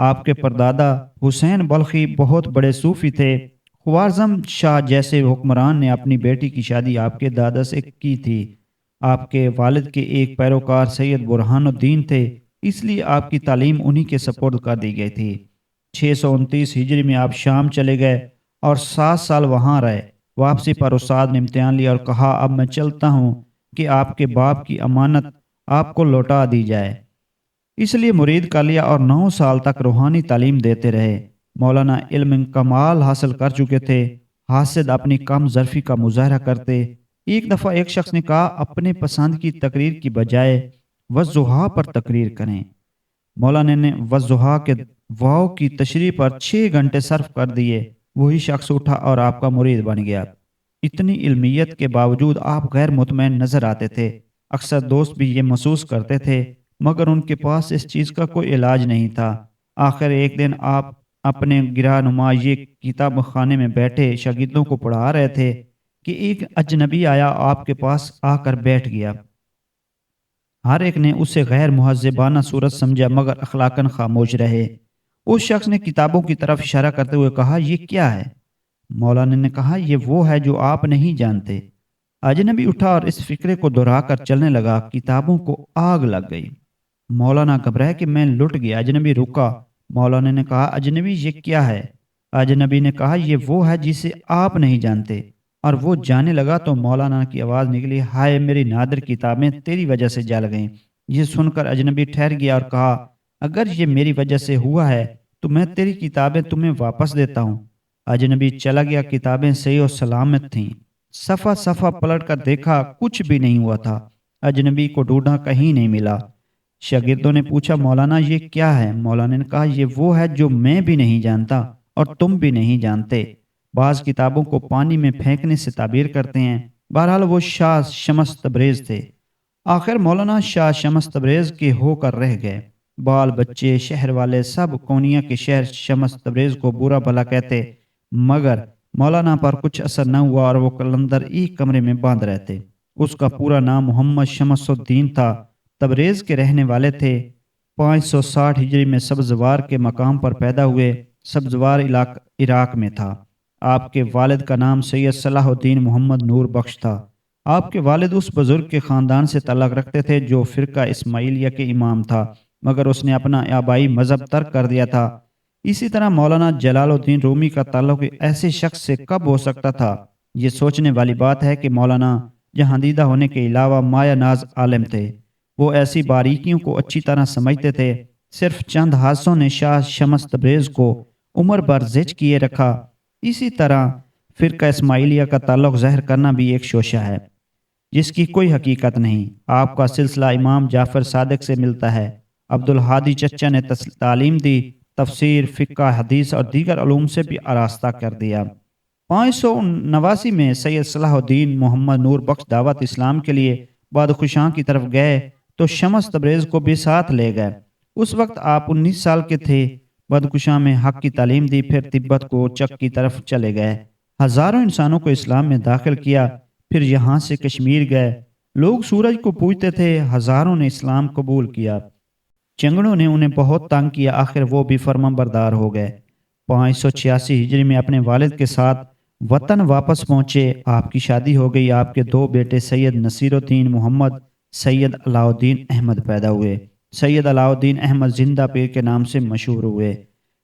آپ کے پردادا حسین بلخی بہت بڑے صوفی تھے۔ خوارزم شاہ جیسے حکمران نے اپنی بیٹی کی شادی آپ کے دادا سے کی تھی۔ آپ کے والد کے ایک پیروکار سید برہان الدین تھے، اس لیے آپ کی تعلیم انہی کے سپرد کر دی گئی تھی۔ 629 ہجری میں آپ شام چلے گئے اور 7 سال وہاں رہے۔ واپسی پر استاد نے امتحان لیا اور کہا اب میں چلتا ہوں کہ آپ کے باپ کی امانت آپ کو لوٹا دی جائے۔ اس لیے مرید کر لیا اور 9 سال تک روحانی تعلیم دیتے رہے۔ مولانا علم کمال حاصل کر چکے تھے، حاسد اپنی کم ظرفی کا مظاہرہ کرتے۔ ایک دفعہ ایک شخص نے کہا اپنے پسند کی تقریر کی بجائے والضحیٰ پر تقریر کریں۔ مولانا نے والضحیٰ کے واو کی تشریح پر 6 گھنٹے صرف کر دیے۔ وہی شخص اٹھا اور آپ کا مرید بن گیا۔ اتنی علمیت کے باوجود آپ غیر مطمئن نظر آتے تھے۔ اکثر دوست بھی یہ محسوس کرتے تھے، مگر ان کے پاس اس چیز کا کوئی علاج نہیں تھا۔ آخر ایک دن آپ اپنے گرہ نما یہ کتاب خانے میں بیٹھے شاگردوں کو پڑھا رہے تھے کہ ایک اجنبی آیا، آپ کے پاس آ کر بیٹھ گیا۔ ہر ایک نے اسے غیر مہذبانہ صورت سمجھا مگر اخلاقاً خاموش رہے۔ اس شخص نے کتابوں کی طرف اشارہ کرتے ہوئے کہا یہ کیا ہے؟ مولانا نے کہا یہ وہ ہے جو آپ نہیں جانتے۔ اجنبی اٹھا اور اس فکرے کو دہرا کر چلنے لگا۔ کتابوں کو آگ لگ گئی۔ مولانا گھبرائے کہ میں لٹ گیا۔ اجنبی رکا۔ مولانا نے کہا اجنبی یہ کیا ہے؟ اجنبی نے کہا یہ وہ ہے جسے آپ نہیں جانتے، اور وہ جانے لگا تو مولانا کی آواز نکلی ہائے میری نادر کتابیں تیری وجہ سے جل گئیں۔ یہ سن کر اجنبی ٹھہر گیا اور کہا اگر یہ میری وجہ سے ہوا ہے تو میں تیری کتابیں تمہیں واپس دیتا ہوں۔ اجنبی چلا گیا۔ کتابیں صحیح و سلامت تھیں۔ صفحہ صفحہ پلٹ کر دیکھا، کچھ بھی نہیں ہوا تھا۔ اجنبی کو ڈھونڈا، کہیں نہیں ملا۔ شاگردوں نے پوچھا مولانا یہ کیا ہے؟ مولانا نے کہا یہ وہ ہے جو میں بھی نہیں جانتا اور تم بھی نہیں جانتے۔ بعض کتابوں کو پانی میں پھینکنے سے تعبیر کرتے ہیں۔ بہرحال وہ شاہ شمس تبریز تھے۔ آخر مولانا شاہ شمس تبریز کے ہو کر رہ گئے۔ بال بچے، شہر والے سب کونیا کے شہر شمس تبریز کو برا بھلا کہتے، مگر مولانا پر کچھ اثر نہ ہوا اور وہ قلندر ایک کمرے میں باندھ رہتے۔ اس کا پورا نام محمد شمس الدین تھا۔ تبریز کے رہنے والے تھے۔ 560 ہجری میں سبزوار کے مقام پر پیدا ہوئے۔ سبزوار عراق میں تھا۔ آپ کے والد کا نام سید صلاح الدین محمد نور بخش تھا۔ آپ کے والد اس بزرگ کے خاندان سے تعلق رکھتے تھے جو فرقہ اسماعیلیہ کے امام تھا، مگر اس نے اپنا آبائی مذہب ترک کر دیا تھا۔ اسی طرح مولانا جلال الدین رومی کا تعلق ایسے شخص سے کب ہو سکتا تھا؟ یہ سوچنے والی بات ہے کہ مولانا جہاندیدہ ہونے کے علاوہ مایہ ناز عالم تھے۔ وہ ایسی باریکیوں کو اچھی طرح سمجھتے تھے۔ صرف چند حادثوں نے شاہ شمس تبریز کو عمر بھر زچ کیے رکھا۔ اسی طرح فرقہ اسماعیلیہ کا تعلق ظاہر کرنا بھی ایک شوشہ ہے جس کی کوئی حقیقت نہیں۔ آپ کا سلسلہ امام جعفر صادق سے ملتا ہے۔ عبدالہادی چچا نے تعلیم دی، تفسیر، فقہ، حدیث اور دیگر علوم سے بھی آراستہ کر دیا۔ 589 میں سید صلاح الدین محمد نور بخش دعوت اسلام کے لیے بادخشاں کی طرف گئے تو شمس تبریز کو بھی ساتھ لے گئے۔ اس وقت آپ 19 سال کے تھے۔ بدخشاں میں حق کی تعلیم دی، پھر تبت کو چک کی طرف چلے گئے۔ ہزاروں انسانوں کو اسلام میں داخل کیا، پھر یہاں سے کشمیر گئے۔ لوگ سورج کو پوجتے تھے، ہزاروں نے اسلام قبول کیا۔ چنگڑوں نے انہیں بہت تنگ کیا، آخر وہ بھی فرمان بردار ہو گئے۔ 586 ہجری میں اپنے والد کے ساتھ وطن واپس پہنچے۔ آپ کی شادی ہو گئی۔ آپ کے 2 بیٹے سید نصیر الدین محمد، سید علاء الدین احمد پیدا ہوئے۔ سید علاء الدین احمد زندہ پیر کے نام سے مشہور ہوئے۔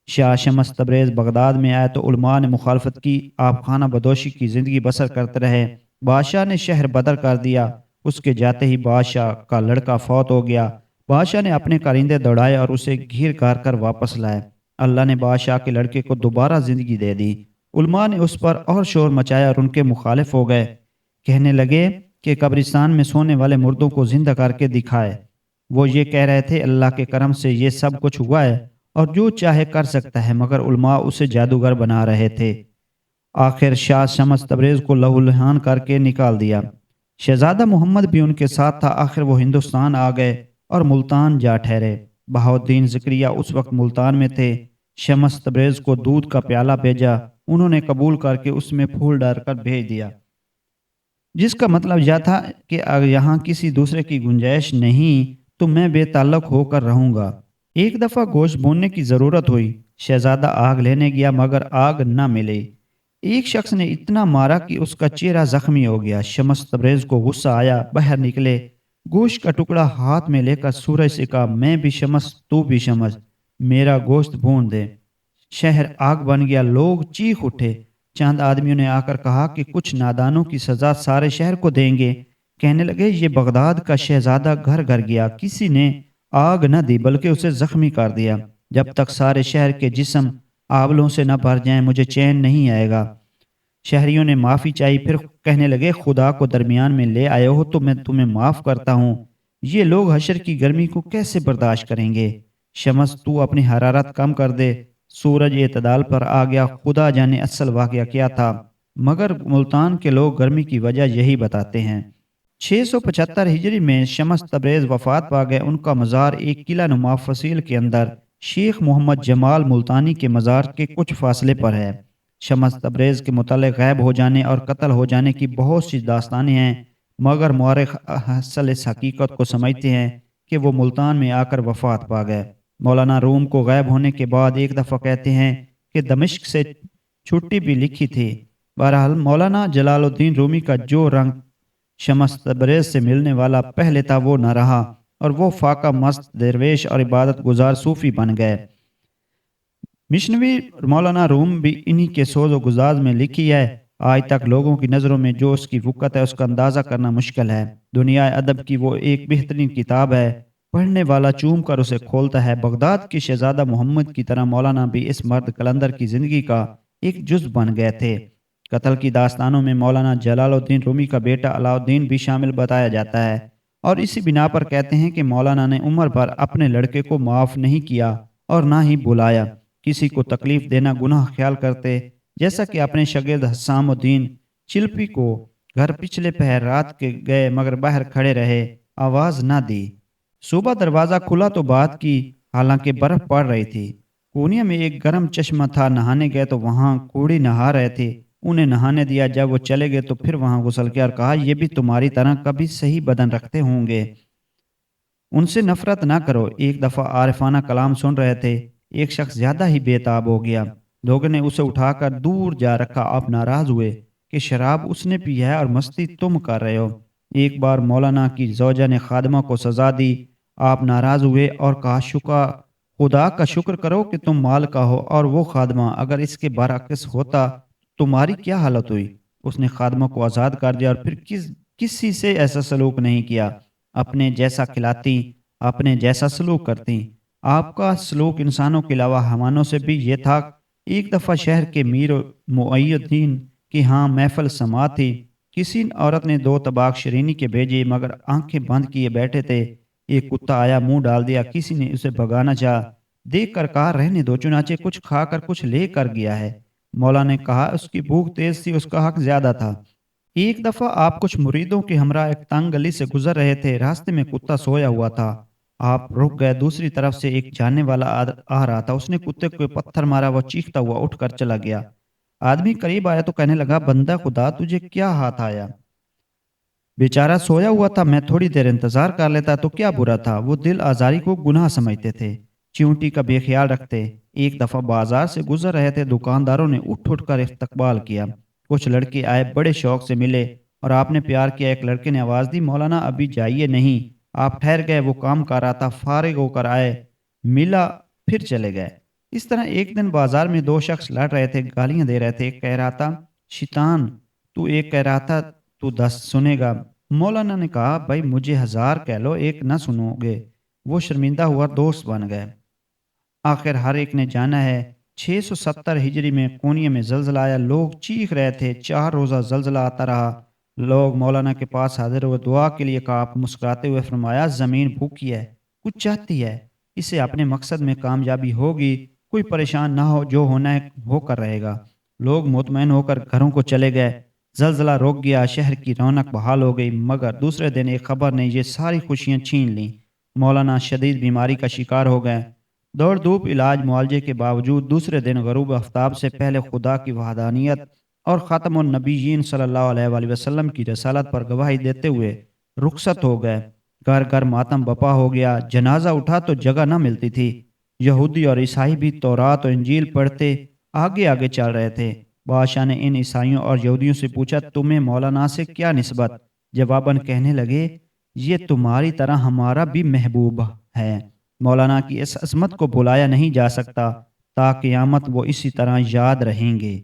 شاہ شمس تبریز بغداد میں آئے تو علماء نے مخالفت کی۔ آپ خانہ بدوشی کی زندگی بسر کرتے رہے۔ بادشاہ نے شہر بدر کر دیا۔ اس کے جاتے ہی بادشاہ کا لڑکا فوت ہو گیا۔ بادشاہ نے اپنے کارندے دوڑائے اور اسے گھیر کر واپس لائے۔ اللہ نے بادشاہ کے لڑکے کو دوبارہ زندگی دے دی۔ علماء نے اس پر اور شور مچایا اور ان کے مخالف ہو گئے۔ کہنے لگے کہ قبرستان میں سونے والے مردوں کو زندہ کر کے دکھائے۔ وہ یہ کہہ رہے تھے اللہ کے کرم سے یہ سب کچھ ہوا ہے اور جو چاہے کر سکتا ہے، مگر علماء اسے جادوگر بنا رہے تھے۔ آخر شاہ شمس تبریز کو لہو لہان کر کے نکال دیا۔ شہزادہ محمد بھی ان کے ساتھ تھا۔ آخر وہ ہندوستان آ گئے اور ملتان جا ٹھہرے۔ بہاؤالدین زکریا اس وقت ملتان میں تھے۔ شمس تبریز کو دودھ کا پیالہ بھیجا، انہوں نے قبول کر کے اس میں پھول ڈال کر بھیج دیا، جس کا مطلب یہ تھا کہ اگر یہاں کسی دوسرے کی گنجائش نہیں تو میں بے تعلق ہو کر رہوں گا۔ ایک دفعہ گوشت بھوننے کی ضرورت ہوئی، شہزادہ آگ لینے گیا مگر آگ نہ ملی۔ ایک شخص نے اتنا مارا کہ اس کا چہرہ زخمی ہو گیا۔ شمس تبریز کو غصہ آیا، باہر نکلے، گوشت کا ٹکڑا ہاتھ میں لے کر سورج سے کہا، میں بھی شمس تو بھی شمس، میرا گوشت بھون دے۔ شہر آگ بن گیا، لوگ چیخ اٹھے۔ چند آدمیوں نے آ کر کہا کہ کچھ نادانوں کی سزا سارے شہر کو دیں گے۔ کہنے لگے یہ بغداد کا شہزادہ گھر گھر گیا، کسی نے آگ نہ دی بلکہ اسے زخمی کر دیا۔ جب تک سارے شہر کے جسم آبلوں سے نہ بھر جائیں مجھے چین نہیں آئے گا۔ شہریوں نے معافی چاہی، پھر کہنے لگے خدا کو درمیان میں لے آئے ہو تو میں تمہیں معاف کرتا ہوں۔ یہ لوگ حشر کی گرمی کو کیسے برداشت کریں گے؟ شمس تو اپنی حرارت کم کر دے۔ سورج اعتدال پر آ گیا، خدا جانے اصل واقعہ کیا تھا، مگر ملتان کے لوگ گرمی کی وجہ یہی بتاتے ہیں۔ 675 ہجری میں شمس تبریز وفات پا گئے۔ ان کا مزار ایک قلعہ نما فصیل کے اندر شیخ محمد جمال ملتانی کے مزار کے کچھ فاصلے پر ہے۔ شمس تبریز کے متعلق غائب ہو جانے اور قتل ہو جانے کی بہت سی داستانیں ہیں، مگر مورخ اصل اس حقیقت کو سمجھتے ہیں کہ وہ ملتان میں آ کر وفات پا گئے۔ مولانا روم کو غائب ہونے کے بعد ایک دفعہ کہتے ہیں کہ دمشق سے چھٹی بھی لکھی تھی۔ بہرحال مولانا جلال الدین رومی کا جو رنگ شمس تبریز سے ملنے والا پہلے تھا وہ نہ رہا، اور وہ فاقہ مست درویش اور عبادت گزار صوفی بن گئے۔ مشنوی مولانا روم بھی انہی کے سوز و گزاز میں لکھی ہے۔ آج تک لوگوں کی نظروں میں جو اس کی وقت ہے اس کا اندازہ کرنا مشکل ہے۔ دنیا ادب کی وہ ایک بہترین کتاب ہے، پڑھنے والا چوم کر اسے کھولتا ہے۔ بغداد کے شہزادہ محمد کی طرح مولانا بھی اس مرد کلندر کی زندگی کا ایک جز بن گئے تھے۔ قتل کی داستانوں میں مولانا جلال الدین رومی کا بیٹا علاء الدین بھی شامل بتایا جاتا ہے، اور اسی بنا پر کہتے ہیں کہ مولانا نے عمر بھر اپنے لڑکے کو معاف نہیں کیا اور نہ ہی بلایا۔ کسی کو تکلیف دینا گناہ خیال کرتے، جیسا کہ اپنے شاگرد حسام الدین چلپی کو گھر پچھلے پہر رات کے گئے مگر باہر کھڑے رہے، آواز نہ دی۔ صبح دروازہ کھلا تو بات کی، حالانکہ برف پڑ رہی تھی۔ کونیا میں ایک گرم چشمہ تھا، نہانے گئے تو وہاں کوڑی نہا رہے تھے، انہیں نہانے دیا۔ جب وہ چلے گئے تو پھر وہاں غسل کیا اور کہا یہ بھی تمہاری طرح کبھی صحیح بدن رکھتے ہوں گے، ان سے نفرت نہ کرو۔ ایک دفعہ عارفانہ کلام سن رہے تھے، ایک شخص زیادہ ہی بے تاب ہو گیا، لوگوں نے اسے اٹھا کر دور جا رکھا۔ آپ ناراض ہوئے کہ شراب اس نے پی ہے اور مستی تم کر رہے ہو۔ ایک بار مولانا کی زوجہ نے خادمہ کو سزا دی، آپ ناراض ہوئے اور کہا خدا کا شکر کرو کہ تم مال کا ہو اور وہ خادمہ، اگر اس کے برعکس ہوتا تمہاری کیا حالت ہوئی؟ اس نے خادمہ کو آزاد کر دیا اور پھر کسی سے ایسا سلوک نہیں کیا۔ اپنے جیسا کھلاتی، اپنے جیسا سلوک کرتی۔ آپ کا سلوک انسانوں کے علاوہ حیوانوں سے بھی یہ تھا۔ ایک دفعہ شہر کے میر معی الدین کی ہاں محفل سما تھی، کسی عورت نے 2 طباق شرینی کے بھیجے مگر آنکھیں بند کیے بیٹھے تھے۔ ایک کتا آیا، منہ ڈال دیا، کسی نے اسے بھگانا چاہا، دیکھ کر کہا رہنے دو، چنانچہ کچھ کھا کر کچھ لے کر گیا ہے۔ مولا نے کہا اس کی بھوک تیز تھی، اس کا حق زیادہ تھا۔ ایک دفعہ آپ کچھ مریدوں کے ہمراہ ایک تنگ گلی سے گزر رہے تھے، راستے میں کتا سویا ہوا تھا، آپ رک گئے۔ دوسری طرف سے ایک جانے والا آ رہا تھا، اس نے کتے کو پتھر مارا، وہ چیختا ہوا اٹھ کر چلا گیا۔ آدمی قریب آیا تو کہنے لگا بندہ خدا تجھے کیا ہاتھ آیا؟ بیچارہ سویا ہوا تھا، میں تھوڑی دیر انتظار کر لیتا تو کیا برا تھا؟ وہ دل آزاری کو گناہ سمجھتے تھے، چیونٹی کا بے خیال رکھتے۔ ایک دفعہ بازار سے گزر رہے تھے، دکانداروں نے اٹھ کر استقبال کیا۔ کچھ لڑکے آئے، بڑے شوق سے ملے اور آپ نے پیار کیا۔ ایک لڑکے نے آواز دی مولانا ابھی جائیے نہیں، آپ ٹھہر گئے، وہ کام کر رہا تھا، فارغ ہو کر آئے، ملا، پھر چلے گئے۔ اس طرح ایک دن بازار میں 2 شخص لڑ رہے تھے، گالیاں دے رہے تھے، ایک کہہ رہا تھا شیطان تو، ایک کہہ رہا تھا تو 10 سنے گا۔ مولانا نے کہا بھائی مجھے 1000 کہہ لو، ایک نہ سنو گے۔ وہ شرمندہ ہوا، دوست بن گئے۔ آخر ہر ایک نے جانا ہے۔ 670 ہجری میں کونیا میں زلزلہ آیا، لوگ چیخ رہے تھے، 4 روزہ زلزلہ آتا رہا۔ لوگ مولانا کے پاس حاضر ہوئے، دعا کے لیے کہا، آپ مسکراتے ہوئے فرمایا زمین بھوکی ہے، کچھ چاہتی ہے، اسے اپنے مقصد میں کامیابی ہوگی، کوئی پریشان نہ ہو، جو ہونا ہے ہو کر رہے گا۔ لوگ مطمئن ہو کر گھروں کو چلے گئے۔ زلزلہ رک گیا، شہر کی رونق بحال ہو گئی، مگر دوسرے دن ایک خبر نے یہ ساری خوشیاں چھین لیں۔ مولانا شدید بیماری کا شکار ہو گئے۔ دوڑ دھوپ، علاج، معالجے کے باوجود دوسرے دن غروب آفتاب سے پہلے خدا کی وحدانیت اور خاتم النبیین صلی اللہ علیہ وآلہ وسلم کی رسالت پر گواہی دیتے ہوئے رخصت ہو گئے۔ گھر گھر ماتم بپا ہو گیا، جنازہ اٹھا تو جگہ نہ ملتی تھی، یہودی اور عیسائی بھی تورات اور انجیل پڑھتے آگے آگے چل رہے تھے۔ بادشاہ نے ان عیسائیوں اور یہودیوں سے پوچھا، تمہیں مولانا سے کیا نسبت؟ جواباً کہنے لگے، یہ تمہاری طرح ہمارا بھی محبوب ہے۔ مولانا کی اس عظمت کو بلایا نہیں جا سکتا، تا قیامت وہ اسی طرح یاد رہیں گے۔